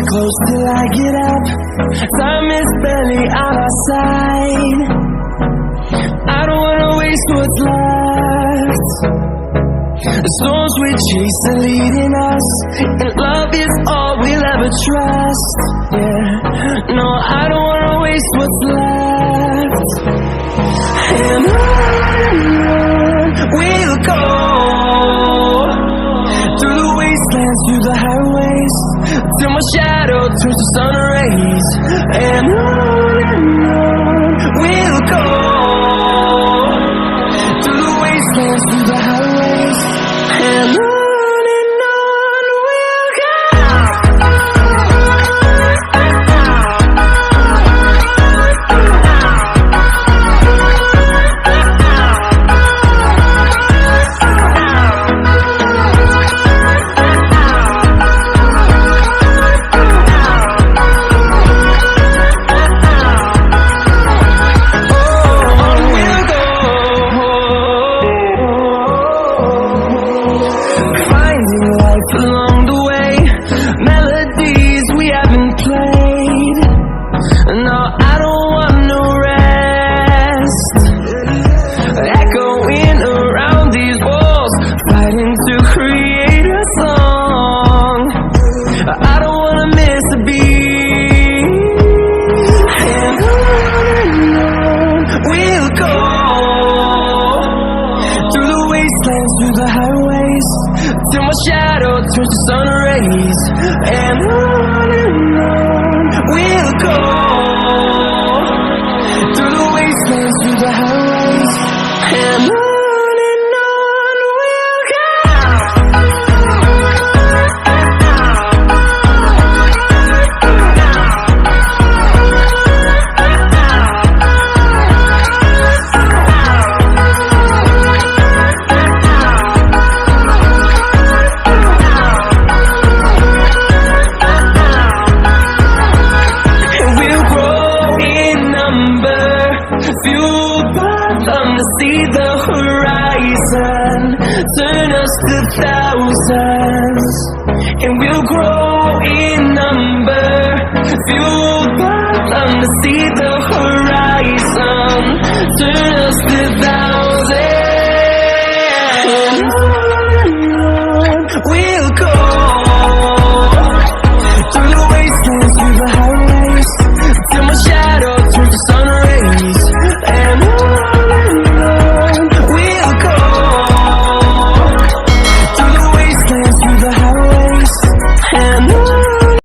close till I get up. Time is barely on our side. I don't wanna waste what's left. The storms we chase are leading us, and love is all we'll ever trust. Yeah, no, I don't wanna waste what's left. And on we'll go, through the wastelands, through the highways, till my shadow turns to sun rays. And on we'll go, through the wastelands, through the highways, and on we'll go. Along the way, melodies we haven't played. No, I don't want no rest. Echoing around these walls, fighting to create a song. I don't wanna miss a beat. And on we'll go, through the wastelands, through the highways, till my shadow turns to sun rays. And on we'll go, through the wastelands, through the highways, and on we'll go. Fueled by them to see the horizon, turn us to thousands, and we'll grow in number. Fueled by them to see the